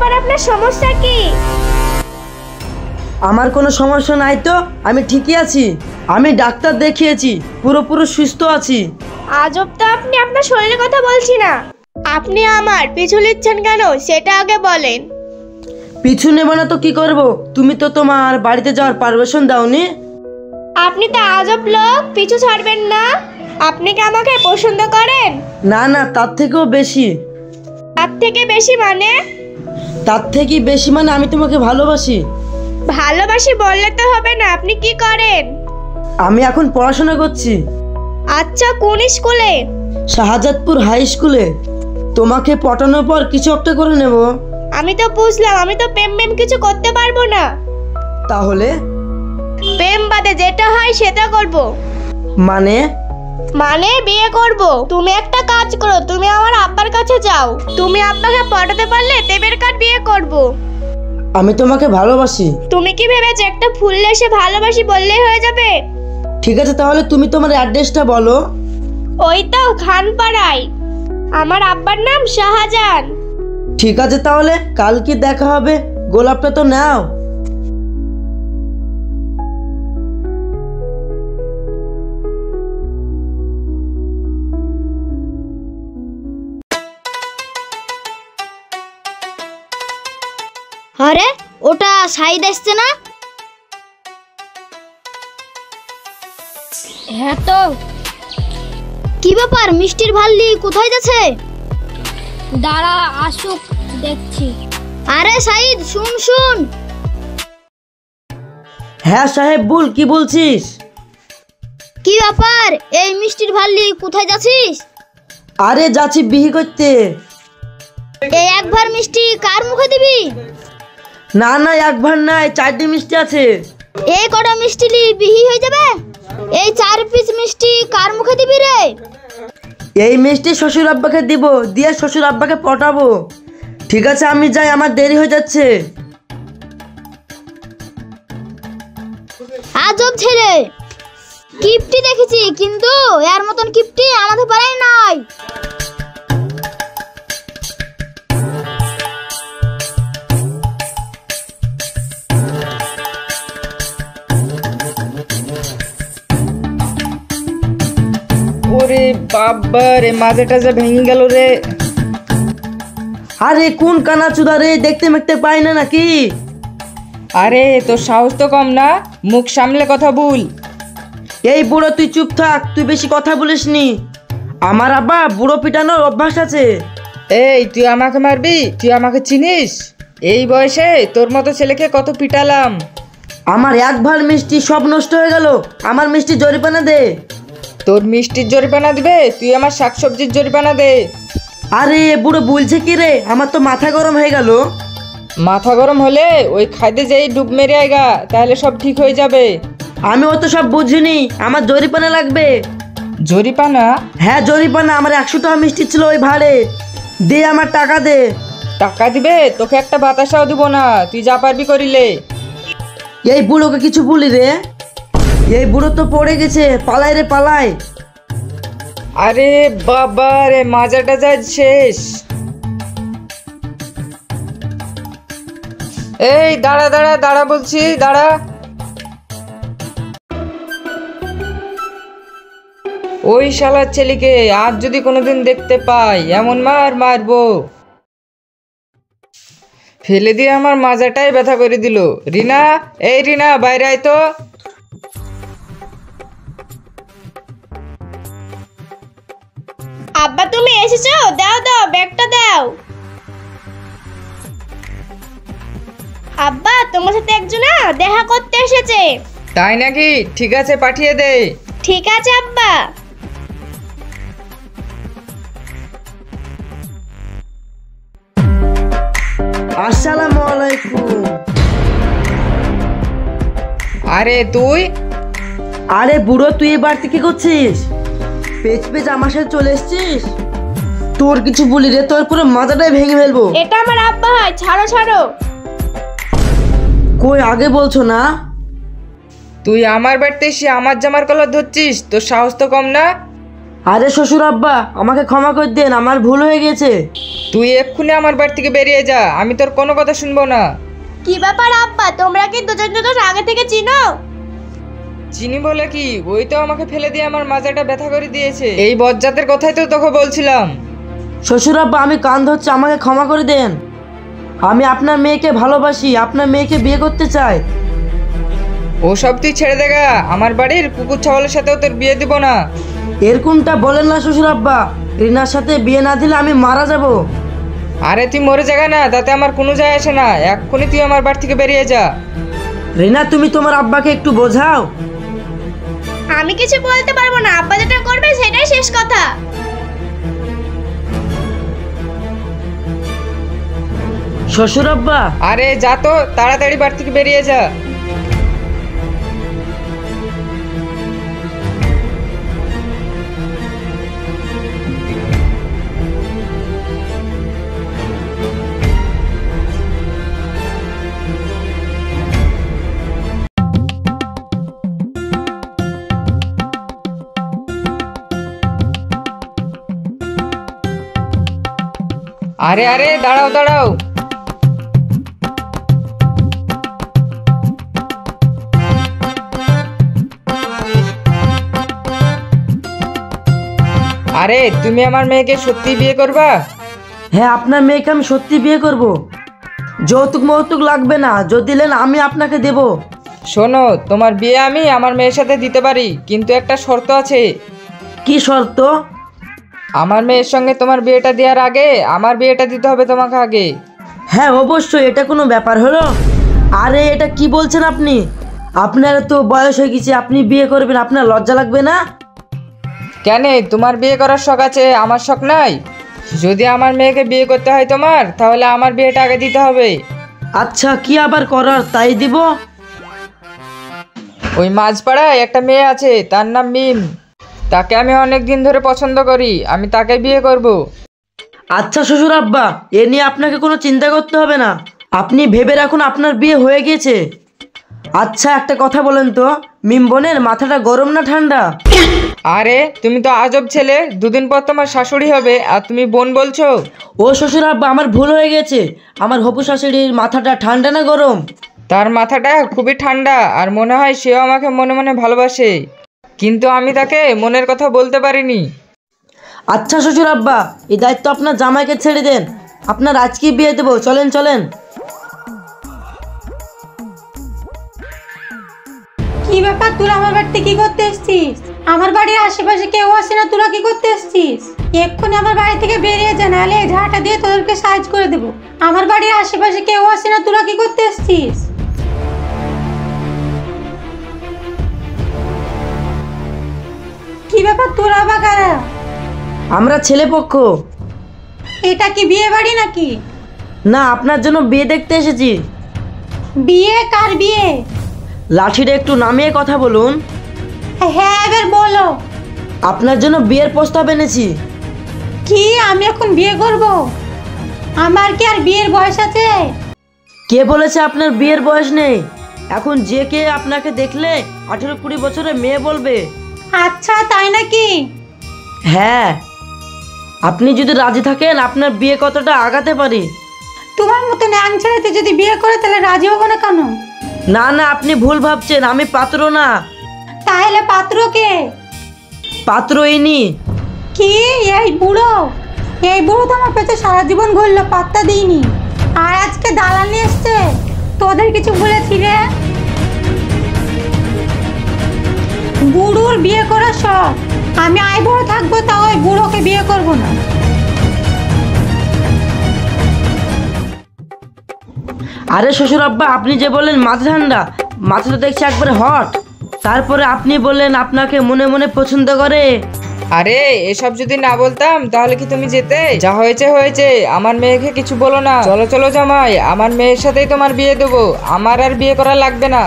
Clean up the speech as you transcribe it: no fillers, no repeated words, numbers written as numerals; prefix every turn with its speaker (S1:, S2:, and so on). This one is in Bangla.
S1: আবার আপনার সমস্যা কি?
S2: আমার কোনো সমস্যা নাই তো, আমি ঠিকই আছি। আমি ডাক্তার দেখিয়েছি, পুরোপুরি সুস্থ আছি।
S1: আজব তো, আপনি আপনার শরীরের কথা বলছি না। আপনি আমার পিছু নিচ্ছেন কেন সেটা আগে বলেন।
S2: পিছু নেব না তো কি করব? তুমি তো তোমার বাড়িতে যাওয়ার পারমিশন দাওনি।
S1: আপনি তো আজব লোক, পিছু ছাড়বেন না। আপনি কি আমাকে পছন্দ করেন?
S2: না না, তার থেকেও বেশি।
S1: তার থেকে বেশি মানে?
S2: তার থেকে বেশি মানে আমি তোমাকে ভালোবাসি।
S1: ভালোবাসি বললে তো হবে না, আপনি কি করেন?
S2: আমি এখন পড়াশোনা করছি।
S1: আচ্ছা, কোন স্কুলে?
S2: শাহজাদপুর হাই স্কুলে। তোমাকে পটানোর পর কিছু একটা করে নেব।
S1: আমি তো বুঝলাম, আমি তো প্রেম কিছু করতে পারবো না।
S2: তাহলে?
S1: প্রেম বাদে যেটা হয় সেটা করব।
S2: মানে?
S1: মানে বিয়ে করব। তুমি একটা কাজ করো, তুমি আমার আব্বার কাছে যাও। তুমি আব্বাকে পটাতে পারলে দেবের কার্ড বিয়ে করব।
S2: আমি তোমাকে ভালোবাসি।
S1: তুমি কি ভেবেছো একটা ফুল এসে ভালোবাসি বললেই হয়ে যাবে?
S2: ঠিক আছে, তাহলে তুমি তোমার অ্যাড্রেসটা বলো।
S1: ওই তো খানপাড়ায়। আমার আব্বার নাম শাহজাহান।
S2: ঠিক আছে, তাহলে কালকে দেখা হবে। গোলাপটা তো নাও।
S3: আরে ওটা সাইদ আসছে না? হ্যাঁ তো। কি ব্যাপার, মিষ্টির ভাল্লি কোথায় যাচ্ছে? দাঁড়া আসুক দেখছি। আরে সাইদ, শুন শুন।
S2: হ্যাঁ সাহেব, বল, কি বলছিস?
S3: কি ব্যাপার, এই মিষ্টির ভাল্লি কোথায় যাচ্ছিস?
S2: আরে যাচ্ছি বিহি করতে।
S3: এই এক ভার মিষ্টি কার মুখে দিবি?
S2: না না, এক ভার নাই, 4টি মিষ্টি আছে।
S3: এই কটা মিষ্টি লি বিহি হয়ে যাবে? এই 4 পিস মিষ্টি কার মুখে দিবি রে?
S2: এই মিষ্টি শ্বশুর আব্বাকে দিব, দিয়ে শ্বশুর আব্বাকে পটাবো। ঠিক আছে, আমি যাই, আমার দেরি হয়ে যাচ্ছে।
S3: আজব ছেলে, কিপটি দেখেছি কিন্তু এর মতন কিপটি আমাদের পাড়ায় নাই।
S4: ওরে বাবা রে, মাজাটা যা ভেঙে গেল রে।
S2: আরে কোন কানা চুদা রে, দেখতে মেখতে পাই না নাকি?
S4: আরে তোর সাহস তো কম না, মুখ সামলে কথা বল।
S2: এই বুড়ো, তুই চুপ থাক, তুই বেশি কথা বলিস নি। আমার আব্বা বুড়ো পিটানোর অভ্যাস আছে।
S4: এই তুই আমাকে মারবি? তুই আমাকে চিনিস? এই বয়সে তোর মতো ছেলেকে কত পিটালাম।
S2: আমার এক ভার মিষ্টি সব নষ্ট হয়ে গেল। আমার মিষ্টি জরিপানা দে।
S4: তোর মিষ্টির জরিপানা দিবে? তুই আমার শাকসবজির জরিপানা দে।
S2: আরে বুড়ো বলছে কি রে, আমার তো মাথা গরম হয়ে গেল।
S4: মাথা গরম হলে ওই খাইতে যেই ডুব মেরে আয়গা, তাহলে সব ঠিক হয়ে যাবে।
S2: আমি অত সব বুঝিনি, আমার জরিপানা লাগবে।
S4: জরিপানা?
S2: হ্যাঁ জরিপানা, আমার 100 টাকা মিষ্টি ছিল ওই ভাড়ে। দে, আমার টাকা দে।
S4: টাকা দিবে? তোকে একটা বাতাসাও দিব না, তুই যা পারবি করিলে।
S2: এই বুড়োকে কিছু বলি রে। এই বুড়ো তো পড়ে গেছে, পালাই রে পালাই।
S4: আরে বাবা রে, মাজাটা যা শেষ। এই দাঁড়া দাঁড়া দাঁড়া বলছি, দাঁড়া। ওই শালার ছেলেকে আজ যদি কোনোদিন দেখতে পাই, এমন মার মারবো। ফেলে দিয়ে আমার মাজাটাই ব্যথা করে দিল। রিনা, এই রিনা, বাইরে আয় তো।
S1: আব্বা তুমি এসেছো? দাও দাও, ব্যাগটা দাও। আব্বা, তোমার সাথে একজন দেখা করতে এসেছে।
S4: তাই নাকি? ঠিক আছে, পাঠিয়ে দে।
S1: ঠিক আছে আব্বা।
S2: আসসালামু আলাইকুম।
S4: আরে তুই?
S2: আরে বুড়ো, তুই এই বাড়িতে কি করছিস? পেচ পেচ আমার সাথে চলে এসছিস? তোর কিছু বলি রে, তোর পুরো মাথাটাই ভেঙে ফেলবো।
S1: এটা আমার আব্বা হয়, ছাড়ো ছাড়ো।
S2: কই আগে বলছো না?
S4: তুই আমার বাড়িতে এসে আমার জামার কলার ধরছিস? তোর সাহস তো কম না?
S2: আরে শ্বশুর আব্বা, আমাকে ক্ষমা করে দেন, আমার ভুল হয়ে গেছে।
S4: তুই এক্ষুনি আমার বাড়ি থেকে বেরিয়ে যা, আমি তোর কোনো কথা শুনবো না।
S1: কি ব্যাপার আব্বা, তোমরা কি দুজন দুজন আগে থেকে চিনো?
S4: চিনি বলে কি, ওই তো আমাকে ফেলে দিয়ে আমার মাজাটা ব্যথা করে দিয়েছে। এই বজ্জাতের কথাই তো তোকে বলছিলাম।
S2: শ্বশুর আব্বা, আমি কান ধরছি, আমাকে ক্ষমা করে দেন। আমি আপনার মেয়েকে ভালোবাসি, আপনার মেয়েকে বিয়ে করতে চাই।
S4: ওসব তুই ছেড়ে দেখা, আমার বাড়ির কুকুর ছাগলের সাথেও তোর বিয়ে দিব না।
S2: এরকমটা বলেন না শ্বশুর আব্বা, রিনার সাথে বিয়ে না দিলে আমি মারা যাব।
S4: আরে তুই মরে যাগা না, তাতে আমার কোনো যায় আসে না। এক্ষুনি তুই আমার বাড়ি থেকে বেরিয়ে যা।
S2: রিনা, তুমি তোমার আব্বাকে একটু বোঝাও।
S1: আমি কিছু বলতে পারবো না, আব্বা যেটা করবে সেটাই শেষ কথা।
S2: শ্বশুর আব্বা,
S4: আরে যা তো, তাড়াতাড়ি বাড়ি থেকে বেরিয়ে যা। আরে আরে দাঁড়াও দাঁড়াও। আরে তুমি আমার মেয়েকে সত্যি বিয়ে করবা?
S2: হ্যাঁ, আপনার মেয়েকে আমি সত্যি বিয়ে করব। যৌতুক মৌতুক লাগবে না, যদি দিলেন আমি আপনাকে দেব।
S4: শোনো, তোমার বিয়ে আমি আমার মেয়ের সাথে দিতে পারি, কিন্তু একটা শর্ত আছে।
S2: কি শর্ত?
S4: আমার মেয়ের সঙ্গে তোমার বিয়েটা দেওয়ার আগে আমার বিয়েটা দিতে হবে তোমাকে আগে।
S2: হ্যাঁ অবশ্যই, এটা কোনো ব্যাপার হলো? আরে এটা কি বলছেন আপনি? আপনার তো বয়স হয়ে গেছে, আপনি বিয়ে করবেন, আপনার লজ্জা লাগবে না?
S4: কেন, তোমার বিয়ে করার শখ আছে, আমার শখ নাই? যদি আমার মেয়েকে বিয়ে করতে হয় তোমার, তাহলে আমার বিয়েটা আগে দিতে হবে।
S2: আচ্ছা, কি আবার করার, তাই দিব।
S4: ওই মাঝপাড়ায় একটা মেয়ে আছে, তার নাম মিম। তাকে আমি অনেক দিন ধরে পছন্দ করি, আমি তাকে বিয়ে করব।
S2: আচ্ছা শ্বশুর আব্বা, এ নিয়ে আপনাকে কোনো চিন্তা করতে হবে না, আপনি ভেবে রাখুন আপনার বিয়ে হয়ে গেছে। আচ্ছা একটা কথা বলেন তো, মিম বোনের মাথাটা গরম না ঠান্ডা?
S4: আরে তুমি তো আজব ছেলে, দুদিন পর তোমার শাশুড়ি হবে আর তুমি বোন বলছো?
S2: ও শ্বশুর আব্বা, আমার ভুল হয়ে গেছে, আমার হবু শাশুড়ির মাথাটা ঠান্ডা না গরম?
S4: তার মাথাটা খুবই ঠান্ডা, আর মনে হয় সেও আমাকে মনে মনে ভালোবাসে, কিন্তু আমি তাকে মনের কথা বলতে পারিনি।
S2: আচ্ছা শ্বশুর আব্বা, এই দায়িত্ব আপনার জামাইকে ছেড়ে দেন, আপনার আজকেই বিয়ে দেবো, চলেন চলেন।
S5: কি ব্যাপার, তোরা আমার বাড়িতে কি করতে এসছিস? আমার বাড়ির আশেপাশে কেউ আসে না, তোরা কি করতে এসছিস? এক্ষুনি আমার বাড়ি থেকে বেরিয়ে যা, নাহলে এই ঝাঁটা দিয়ে তোদেরকে সাইজ করে দেবো। আমার বাড়ির আশেপাশে কেউ আসে না, তোরা কি করতে এসছিস? কি ব্যাপার, তোরা বা কারা?
S2: আমরা ছেলে পক্ষ।
S5: এটা কি বিয়ে বাড়ি নাকি?
S2: না, আপনার জন্য বিয়ে দেখতে এসেছি।
S5: বিয়ে? কার বিয়ে?
S2: লাঠিটা একটু নামিয়ে কথা বলুন।
S5: হ্যাঁ এবার বলো।
S2: আপনার জন্য বিয়ের প্রস্তাব এনেছি।
S5: কি, আমি এখন বিয়ে করব? আমার কি আর বিয়ের বয়স আছে?
S2: কে বলেছে আপনার বিয়ের বয়স নেই? এখন যে কে আপনাকে দেখলে 18-20 বছরের মেয়ে বলবে।
S5: আচ্ছা তাই নাকি?
S2: হ্যাঁ, আপনি যদি রাজি থাকেন আপনার বিয়ে কতটা আগাতে পারি।
S5: তোমার মতো ন্যাং ছেলেতে যদি বিয়ে করে তাহলে রাজি হবো না কেন?
S2: না না, আপনি ভুল ভাবছেন, আমি পাত্র না।
S5: তাহলে পাত্র কে?
S2: পাত্র ইনি।
S5: কি, এই বুড়ো? এই বুড়ো তো আমার পেছনে সারা জীবন ঘুরলো, পাত্তা দিইনি, আর আজকে দালাল নিয়ে এসছে। তোদের কিছু বলেছি রে? বুড়োর বিয়ে করার শখ, আমি আই বড় থাকবো, তাও ওই বুড়োকে বিয়ে করবো না।
S2: আরে শ্বশুর আব্বা, আপনি যে বললেন মাথা ঠান্ডা, মাথাটা দেখছি একবারে হট, তারপরে আপনি বললেন আপনাকে মনে মনে পছন্দ করে।
S4: আরে এসব যদি না বলতাম তাহলে কি তুমি যেতে? যা হয়েছে হয়েছে, আমার মেয়েকে কিছু বলো না। চলো চলো জামাই, আমার মেয়ের সাথেই তোমার বিয়ে দেবো, আমার আর বিয়ে করা লাগবে না।